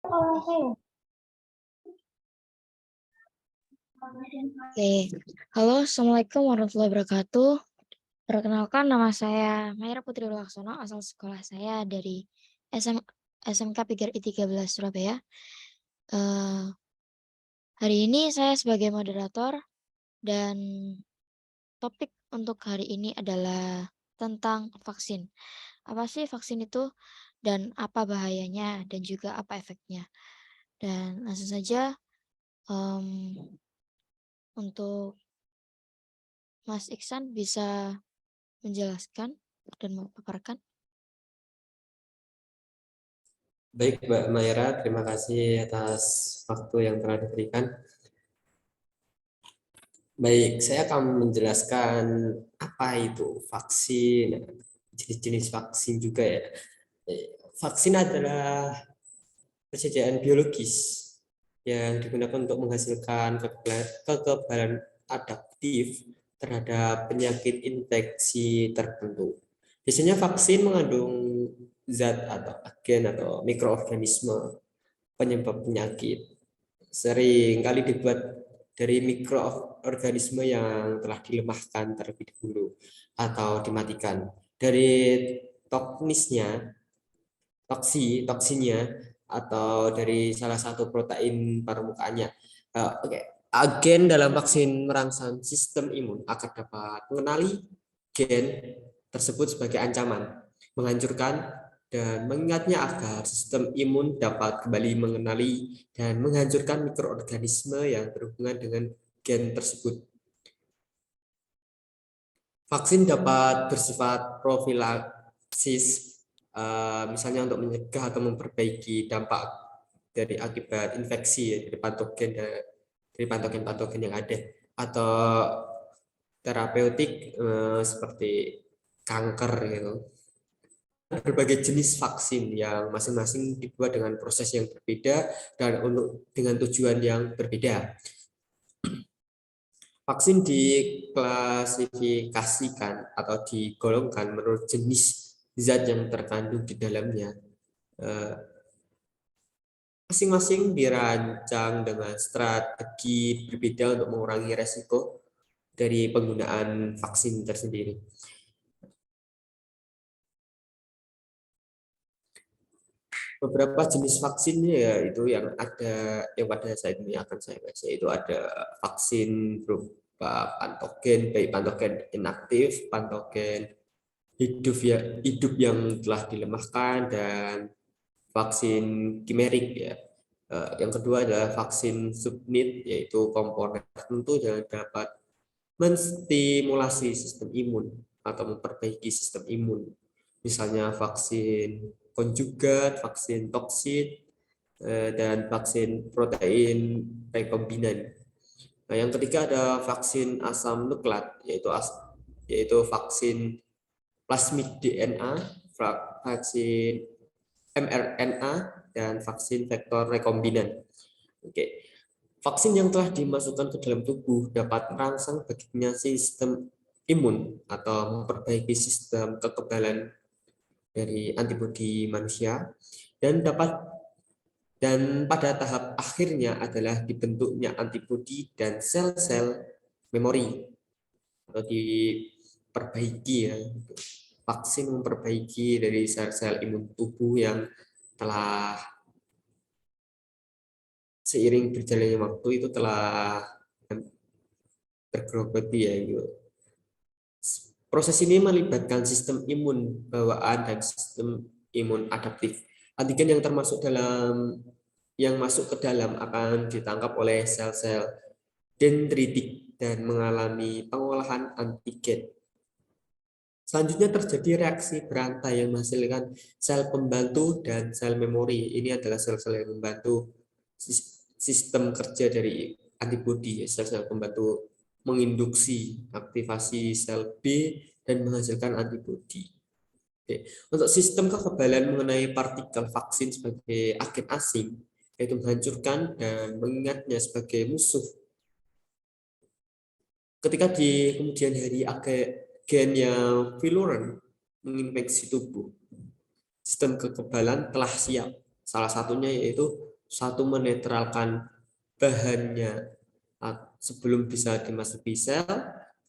Oke, halo, assalamualaikum warahmatullahi wabarakatuh. Perkenalkan, nama saya Maira Putri Laksono, asal sekolah saya dari SMK PGRI 13 Surabaya. Hari ini saya sebagai moderator dan topik untuk hari ini adalah tentang vaksin. Apa sih vaksin itu dan apa bahayanya dan juga apa efeknya? Dan langsung saja untuk Mas Iksan bisa menjelaskan dan memaparkan. Baik, Mbak Maira, terima kasih atas waktu yang telah diberikan. Baik, saya akan menjelaskan apa itu vaksin, jenis-jenis vaksin juga ya. Vaksin adalah persediaan biologis yang digunakan untuk menghasilkan kekebalan adaptif terhadap penyakit infeksi tertentu. Biasanya vaksin mengandung zat atau agen atau mikroorganisme penyebab penyakit. Sering kali dibuat dari mikroorganisme yang telah dilemahkan terlebih dahulu atau dimatikan. Dari toksinnya atau dari salah satu protein permukaannya. Oke. Agen dalam vaksin merangsang sistem imun agar dapat mengenali gen tersebut sebagai ancaman, menghancurkan dan mengingatnya agar sistem imun dapat kembali mengenali dan menghancurkan mikroorganisme yang berhubungan dengan gen tersebut. Vaksin dapat bersifat profilaksis, misalnya untuk mencegah atau memperbaiki dampak dari akibat infeksi dari patogen yang ada, atau terapeutik seperti kanker gitu. Berbagai jenis vaksin yang masing-masing dibuat dengan proses yang berbeda dan dengan tujuan yang berbeda. Vaksin diklasifikasikan atau digolongkan menurut jenis zat yang terkandung di dalamnya. Masing-masing dirancang dengan strategi berbeda untuk mengurangi resiko dari penggunaan vaksin tersendiri. Beberapa jenis vaksinnya ya itu yang ada yang pada saat ini akan saya bahas, yaitu ada vaksin berupa patogen, baik patogen inaktif, patogen hidup yang telah dilemahkan, dan vaksin kimerik ya. Yang kedua adalah vaksin subunit, yaitu komponen tertentu yang dapat menstimulasi sistem imun atau memperbaiki sistem imun. Misalnya vaksin konjugat, vaksin toksit, dan vaksin protein rekombinan. Nah, yang ketiga ada vaksin asam nukleat, yaitu vaksin plasmid DNA, vaksin mRNA, dan vaksin vektor rekombinan. Oke. Vaksin yang telah dimasukkan ke dalam tubuh dapat merangsang baginya sistem imun atau memperbaiki sistem kekebalan dari antibodi manusia, dan pada tahap akhirnya adalah dibentuknya antibodi dan sel-sel memori atau diperbaiki ya. Vaksin memperbaiki dari sel-sel imun tubuh yang telah seiring berjalannya waktu itu telah tergerogoti ya gitu. Proses ini melibatkan sistem imun bawaan dan sistem imun adaptif. Antigen yang masuk ke dalam akan ditangkap oleh sel-sel dendritik dan mengalami pengolahan antigen. Selanjutnya terjadi reaksi berantai yang menghasilkan sel pembantu dan sel memori. Ini adalah sel-sel yang membantu sistem kerja dari antibodi. Sel-sel pembantu menginduksi aktivasi sel B dan menghasilkan antibodi. Oke. Untuk sistem kekebalan mengenai partikel vaksin sebagai agen asing, yaitu menghancurkan dan mengingatnya sebagai musuh. Ketika di kemudian hari agen yang virulen menginfeksi tubuh, sistem kekebalan telah siap. Salah satunya yaitu satu menetralkan bahannya sebelum bisa dimasuki sel,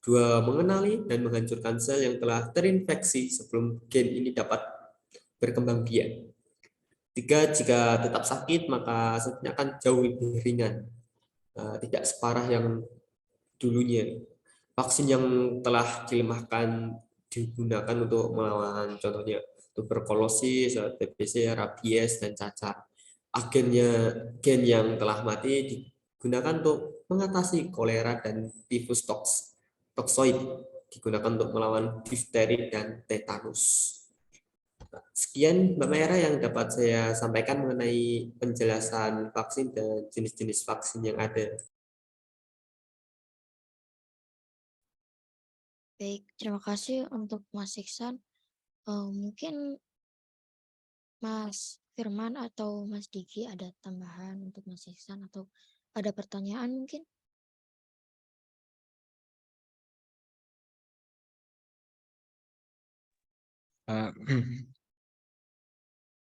dua mengenali dan menghancurkan sel yang telah terinfeksi sebelum gen ini dapat berkembang biak. Tiga, jika tetap sakit maka sakitnya akan jauh lebih ringan, tidak separah yang dulunya. Vaksin yang telah dilemahkan digunakan untuk melawan contohnya tuberkulosis, TBC, rabies, dan cacar. Agennya gen yang telah mati digunakan untuk mengatasi kolera dan tifus toksoid, digunakan untuk melawan difteri dan tetanus. Sekian Mbak Mayra yang dapat saya sampaikan mengenai penjelasan vaksin dan jenis-jenis vaksin yang ada. Baik, terima kasih untuk Mas Iksan. Mungkin Mas Firman atau Mas Diki ada tambahan untuk Mas Iksan atau ada pertanyaan mungkin? Eh,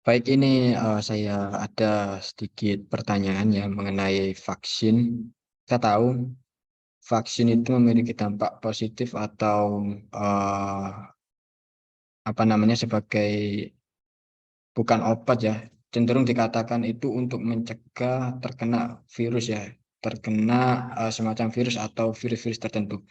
Baik, ini saya ada sedikit pertanyaan ya mengenai vaksin. Kita tahu vaksin itu memiliki dampak positif atau eh, apa namanya sebagai bukan obat ya, cenderung dikatakan itu untuk mencegah terkena virus ya, terkena semacam virus atau virus-virus tertentu.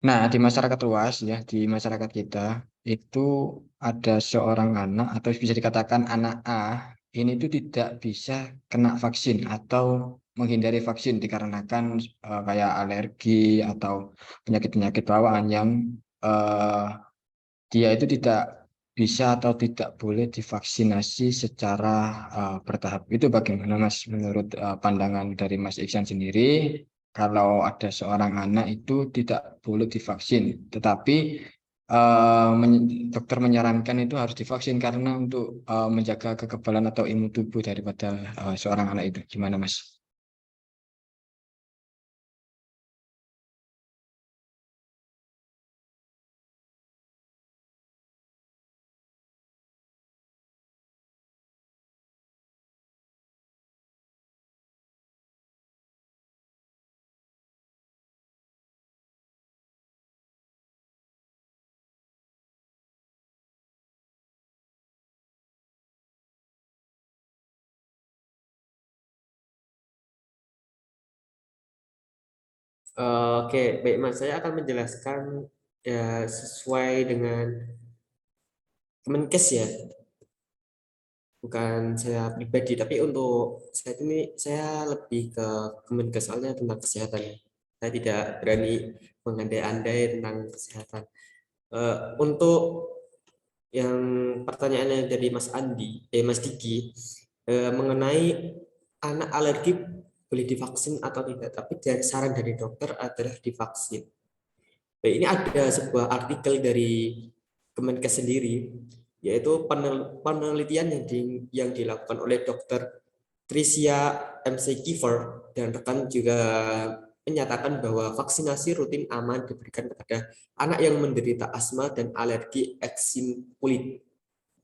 Nah, di masyarakat luas ya, di masyarakat kita itu ada seorang anak atau bisa dikatakan anak A ini tuh tidak bisa kena vaksin atau menghindari vaksin dikarenakan kayak alergi atau penyakit-penyakit bawaan yang eh, dia itu tidak bisa atau tidak boleh divaksinasi secara bertahap. Itu bagaimana Mas menurut pandangan dari Mas Iksan sendiri? Kalau ada seorang anak itu tidak boleh divaksin, tetapi dokter menyarankan itu harus divaksin karena untuk menjaga kekebalan atau imun tubuh daripada seorang anak itu. Gimana Mas? Oke, baik Mas, saya akan menjelaskan ya sesuai dengan Kemenkes ya, bukan saya pribadi, tapi untuk saya ini saya lebih ke Kemenkes soalnya tentang kesehatan. Saya tidak berani mengandai-andai tentang kesehatan. Untuk yang pertanyaannya dari Mas Andi, Mas Diki, mengenai anak alergi boleh divaksin atau tidak, tapi saran dari dokter adalah divaksin. Nah, ini ada sebuah artikel dari Kemenkes sendiri, yaitu penelitian yang dilakukan oleh Dr. Tricia MC Kiefer dan rekan juga menyatakan bahwa vaksinasi rutin aman diberikan kepada anak yang menderita asma dan alergi eksim kulit.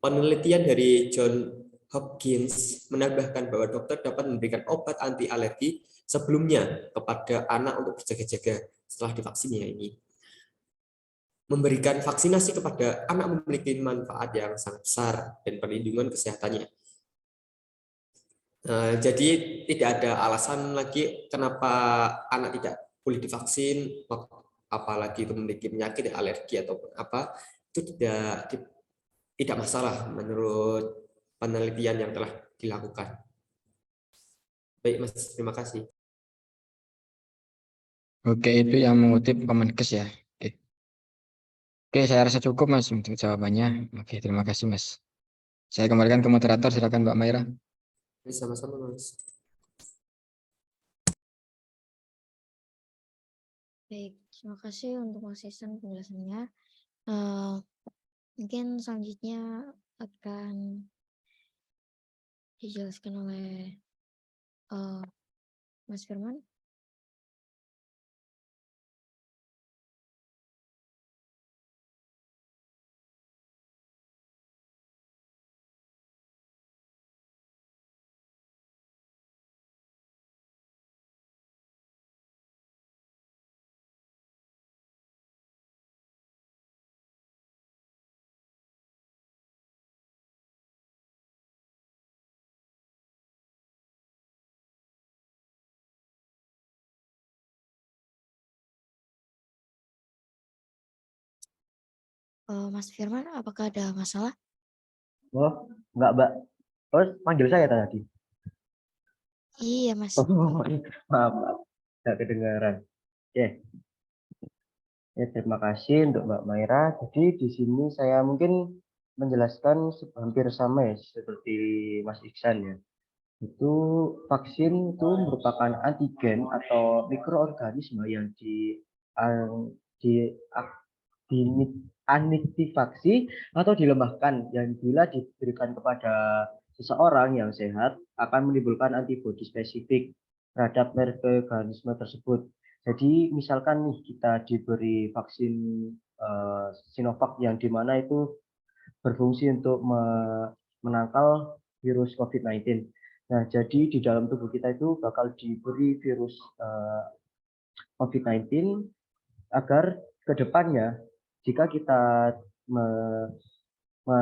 Penelitian dari John Hopkins menambahkan bahwa dokter dapat memberikan obat anti alergi sebelumnya kepada anak untuk berjaga-jaga setelah divaksinnya ini. Memberikan vaksinasi kepada anak memiliki manfaat yang sangat besar dan perlindungan kesehatannya. Jadi tidak ada alasan lagi kenapa anak tidak boleh divaksin, apalagi itu memiliki penyakit alergi ataupun apa, itu tidak masalah menurut penelitian yang telah dilakukan. Baik Mas, terima kasih. Oke, itu yang mengutip Kemenkes ya. Oke. Oke, saya rasa cukup Mas untuk jawabannya. Oke, terima kasih Mas. Saya kembalikan ke moderator, silakan Mbak Maira. Sama-sama Mas. Baik, terima kasih untuk Mas Iksan penjelasannya. Eh, Mungkin selanjutnya akan dijelaskan oleh Mas Firman. Mas Firman, apakah ada masalah? Oh, enggak, Mbak. Oh, panggil saya tadi. Iya, Mas. Oh, maaf, maaf. Enggak kedengaran. Oke. Ya, terima kasih untuk Mbak Maira. Jadi di sini saya mungkin menjelaskan hampir sama ya seperti Mas Iksan ya. Itu vaksin itu merupakan antigen atau mikroorganisme yang di diinaktivasi atau dilemahkan yang bila diberikan kepada seseorang yang sehat akan menimbulkan antibodi spesifik terhadap organisme tersebut. Jadi misalkan nih kita diberi vaksin Sinovac yang dimana itu berfungsi untuk menangkal virus COVID-19. Nah, jadi di dalam tubuh kita itu bakal diberi virus COVID-19 agar kedepannya jika kita me, me,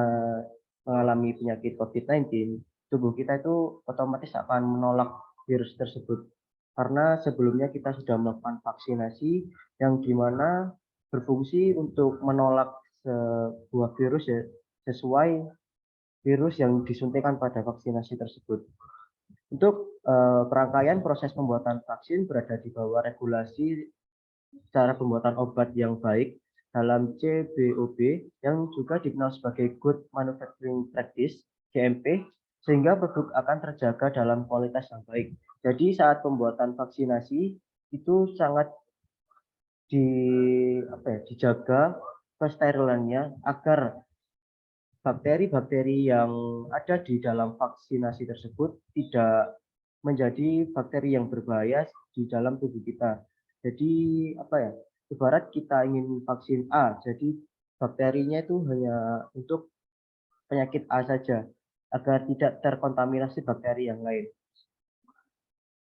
mengalami penyakit COVID-19, tubuh kita itu otomatis akan menolak virus tersebut. Karena sebelumnya kita sudah melakukan vaksinasi yang dimana berfungsi untuk menolak sebuah virus ya, sesuai virus yang disuntikan pada vaksinasi tersebut. Untuk rangkaian proses pembuatan vaksin berada di bawah regulasi cara pembuatan obat yang baik dalam CBOB yang juga dikenal sebagai Good Manufacturing Practice (GMP), sehingga produk akan terjaga dalam kualitas yang baik. Jadi saat pembuatan vaksinasi itu sangat dijaga kesterilannya agar bakteri-bakteri yang ada di dalam vaksinasi tersebut tidak menjadi bakteri yang berbahaya di dalam tubuh kita. Jadi ibarat kita ingin vaksin A, jadi bakterinya itu hanya untuk penyakit A saja agar tidak terkontaminasi bakteri yang lain.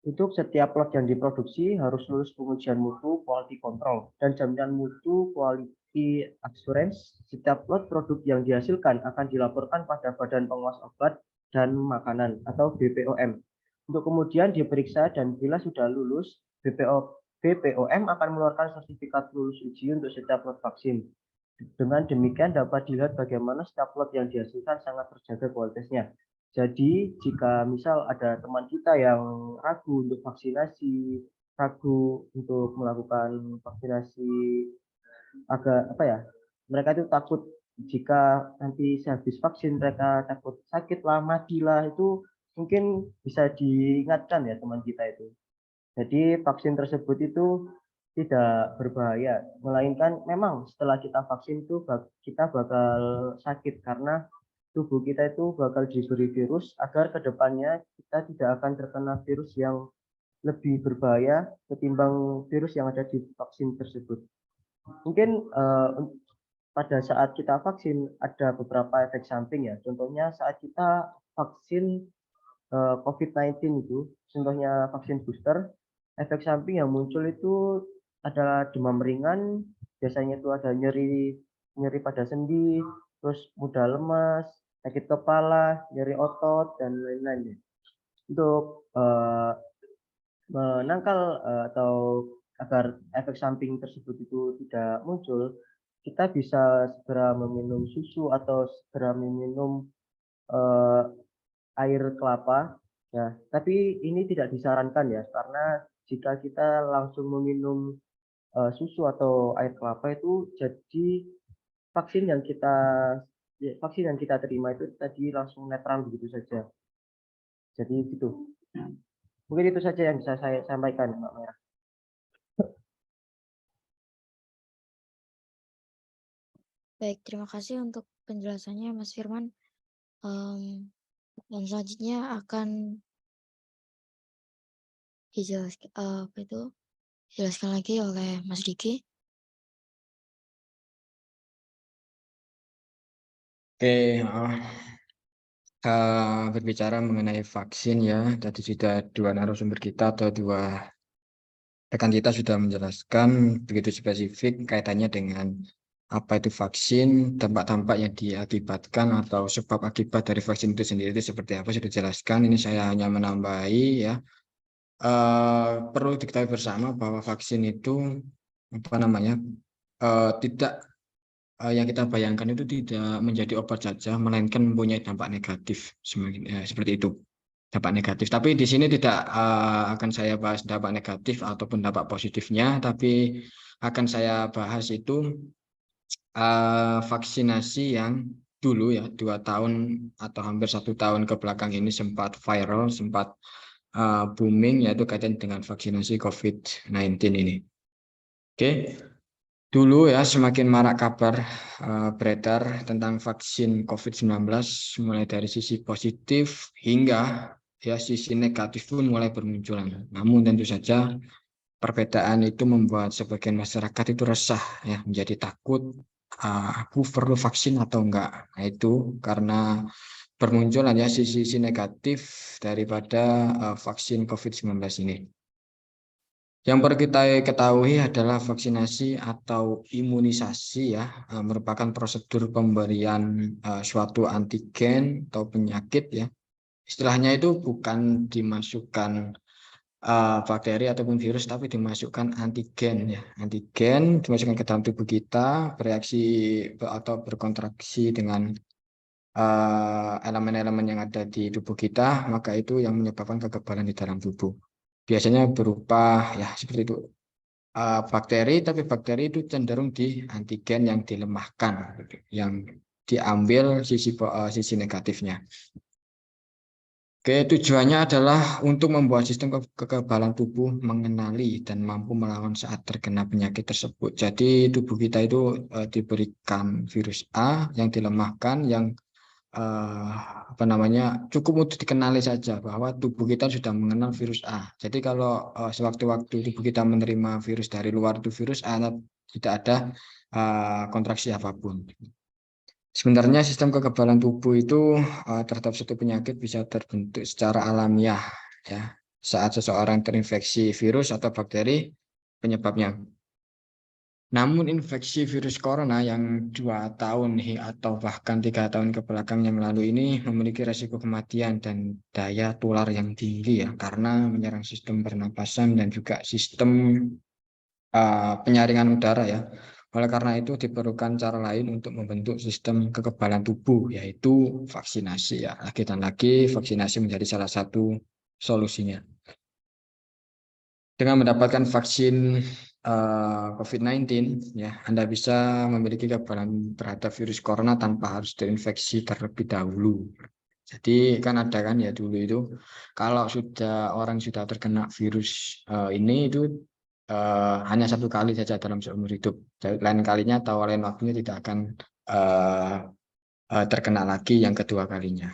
Untuk setiap lot yang diproduksi harus lulus pengujian mutu quality control dan jaminan mutu quality assurance. Setiap lot produk yang dihasilkan akan dilaporkan pada Badan Pengawas Obat dan Makanan atau BPOM. Untuk kemudian diperiksa dan bila sudah lulus, BPOM akan mengeluarkan sertifikat lulus uji untuk setiap lot vaksin. Dengan demikian dapat dilihat bagaimana setiap lot yang dihasilkan sangat terjaga kualitasnya. Jadi jika misal ada teman kita yang ragu untuk vaksinasi, ragu untuk melakukan vaksinasi mereka itu takut jika nanti sehabis vaksin mereka takut sakit lah, matilah, itu mungkin bisa diingatkan ya teman kita itu. Jadi vaksin tersebut itu tidak berbahaya, melainkan memang setelah kita vaksin itu kita bakal sakit karena tubuh kita itu bakal diberi virus agar kedepannya kita tidak akan terkena virus yang lebih berbahaya ketimbang virus yang ada di vaksin tersebut. Mungkin pada saat kita vaksin ada beberapa efek samping ya. Contohnya saat kita vaksin COVID-19 itu, contohnya vaksin booster, efek samping yang muncul itu adalah demam ringan, biasanya itu ada nyeri pada sendi, terus mudah lemas, sakit kepala, nyeri otot, dan lain-lain. Untuk menangkal atau agar efek samping tersebut itu tidak muncul, kita bisa segera meminum susu atau segera meminum air kelapa ya. Tapi ini tidak disarankan ya, karena jika kita langsung meminum susu atau air kelapa itu jadi vaksin yang kita terima itu tadi langsung netral begitu saja. Jadi gitu. Mungkin itu saja yang bisa saya sampaikan, Mbak Merah. Baik, terima kasih untuk penjelasannya, Mas Firman. Dan selanjutnya akan dijelaskan lagi oleh Mas Diki. Oke, berbicara mengenai vaksin ya, tadi sudah dua narasumber kita atau dua rekan kita sudah menjelaskan begitu spesifik kaitannya dengan apa itu vaksin, dampak-dampak yang diakibatkan atau sebab akibat dari vaksin itu sendiri itu seperti apa sudah dijelaskan. Ini saya hanya menambahi ya. Perlu diketahui bersama bahwa vaksin itu tidak yang kita bayangkan itu tidak menjadi obat saja, melainkan mempunyai dampak negatif, seperti itu. Dampak negatif. Tapi di sini tidak akan saya bahas dampak negatif ataupun dampak positifnya, tapi akan saya bahas itu vaksinasi yang dulu ya 2 tahun atau hampir 1 tahun ke belakang ini sempat viral, sempat booming, yaitu kaitan dengan vaksinasi COVID-19 ini. Oke, dulu ya semakin marak kabar beredar tentang vaksin COVID-19, mulai dari sisi positif hingga ya sisi negatif pun mulai bermunculan. Namun tentu saja perbedaan itu membuat sebagian masyarakat itu resah ya, menjadi takut, aku perlu vaksin atau enggak. Nah, itu karena bermunculan ya sisi-sisi negatif daripada vaksin COVID-19 ini. Yang perlu kita ketahui adalah vaksinasi atau imunisasi ya, merupakan prosedur pemberian suatu antigen atau penyakit ya. Istilahnya itu bukan dimasukkan bakteri ataupun virus, tapi dimasukkan antigen ya. Antigen dimasukkan ke dalam tubuh kita, bereaksi atau berkontraksi dengan elemen-elemen yang ada di tubuh kita, maka itu yang menyebabkan kekebalan di dalam tubuh. Biasanya berupa ya seperti itu, bakteri, tapi bakteri itu cenderung di antigen yang dilemahkan, yang diambil sisi negatifnya. Oke, tujuannya adalah untuk membuat sistem kekebalan tubuh mengenali dan mampu melawan saat terkena penyakit tersebut. Jadi tubuh kita itu diberikan virus A yang dilemahkan, yang cukup untuk dikenali saja bahwa tubuh kita sudah mengenal virus A. Jadi kalau sewaktu-waktu tubuh kita menerima virus dari luar, itu virus A, tidak ada kontraksi apapun. Sebenarnya sistem kekebalan tubuh itu terhadap suatu penyakit bisa terbentuk secara alamiah ya saat seseorang terinfeksi virus atau bakteri penyebabnya. Namun infeksi virus corona yang 2 tahun atau bahkan 3 tahun ke belakang yang lalu ini memiliki resiko kematian dan daya tular yang tinggi ya, karena menyerang sistem pernapasan dan juga sistem penyaringan udara ya. Oleh karena itu diperlukan cara lain untuk membentuk sistem kekebalan tubuh, yaitu vaksinasi ya. Lagi dan lagi vaksinasi menjadi salah satu solusinya. Dengan mendapatkan vaksin COVID-19 ya, Anda bisa memiliki kekebalan terhadap virus corona tanpa harus terinfeksi terlebih dahulu. Jadi kan ada kan ya dulu itu kalau orang sudah terkena virus ini itu hanya 1 kali saja dalam seumur hidup. Lain kalinya atau lain waktunya tidak akan terkena lagi yang kedua kalinya.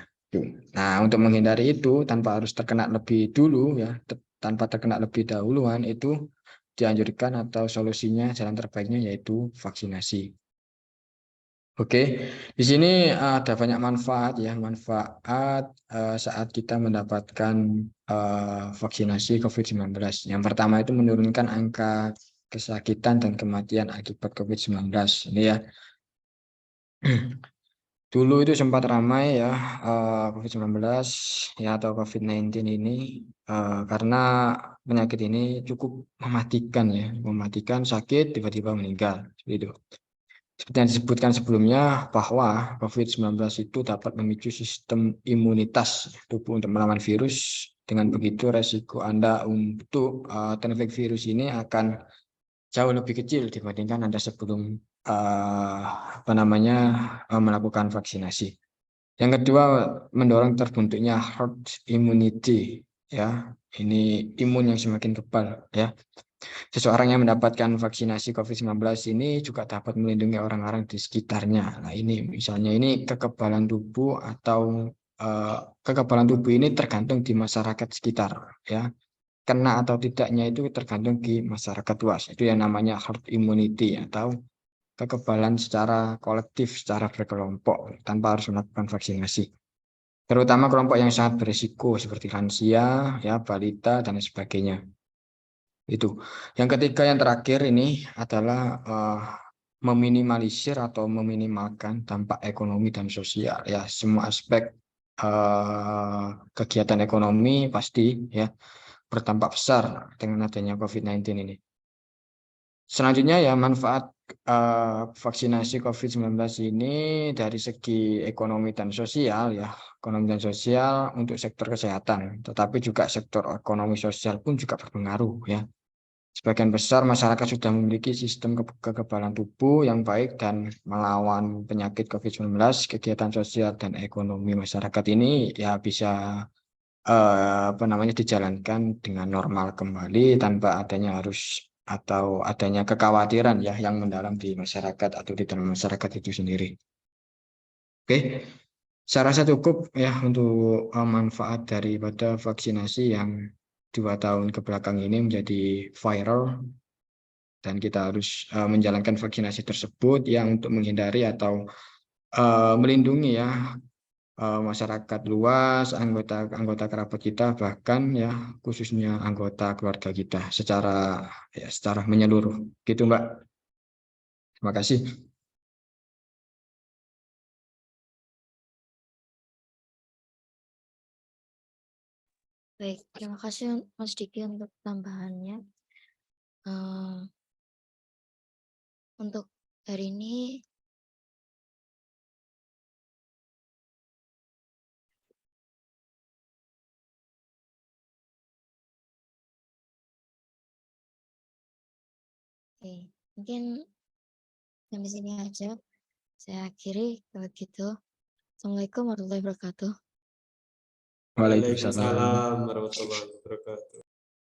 Nah, untuk menghindari itu tanpa harus terkena lebih dulu ya, tanpa terkena lebih dahuluan, itu dianjurkan atau solusinya jalan terbaiknya yaitu vaksinasi. Oke, di sini ada banyak manfaat ya, saat kita mendapatkan vaksinasi COVID-19. Yang pertama itu menurunkan angka kesakitan dan kematian akibat COVID-19. Ini ya. Dulu itu sempat ramai ya COVID-19 ya atau COVID-19 ini karena penyakit ini cukup mematikan ya, mematikan, sakit tiba-tiba meninggal seperti itu. Seperti yang disebutkan sebelumnya bahwa COVID-19 itu dapat memicu sistem imunitas tubuh untuk melawan virus. Dengan begitu resiko Anda untuk terinfeksi virus ini akan jauh lebih kecil dibandingkan Anda sebelum melakukan vaksinasi. Yang kedua, mendorong terbentuknya herd immunity ya. Ini imun yang semakin kebal ya. Seseorang yang mendapatkan vaksinasi COVID-19 ini juga dapat melindungi orang-orang di sekitarnya. Nah, ini misalnya ini kekebalan tubuh atau kekebalan tubuh ini tergantung di masyarakat sekitar ya. Kena atau tidaknya itu tergantung di masyarakat luas. Itu yang namanya herd immunity atau kekebalan secara kolektif, secara berkelompok tanpa harus melakukan vaksinasi. Terutama kelompok yang sangat berisiko seperti lansia, ya, balita dan sebagainya. Itu. Yang ketiga, yang terakhir ini adalah meminimalisir atau meminimalkan dampak ekonomi dan sosial. Ya, semua aspek kegiatan ekonomi pasti ya berdampak besar dengan adanya COVID-19 ini. Selanjutnya ya manfaat vaksinasi COVID-19 ini dari segi ekonomi dan sosial ya, ekonomi dan sosial untuk sektor kesehatan, tetapi juga sektor ekonomi sosial pun juga berpengaruh ya. Sebagian besar masyarakat sudah memiliki sistem kekebalan tubuh yang baik dan melawan penyakit COVID-19. Kegiatan sosial dan ekonomi masyarakat ini ya bisa dijalankan dengan normal kembali tanpa adanya adanya kekhawatiran ya yang mendalam di masyarakat atau di dalam masyarakat itu sendiri. Oke, saya rasa cukup ya untuk manfaat daripada vaksinasi yang 2 tahun kebelakang ini menjadi viral dan kita harus menjalankan vaksinasi tersebut ya untuk menghindari atau melindungi ya masyarakat luas, anggota kerabat kita, bahkan ya khususnya anggota keluarga kita secara menyeluruh. Gitu, Mbak. Terima kasih. Baik, terima kasih Mas Diki untuk tambahannya. Untuk hari ini mungkin sampai sini aja. Saya akhiri kalau gitu. Assalamualaikum warahmatullahi wabarakatuh. Waalaikumsalam. Waalaikumsalam warahmatullahi wabarakatuh.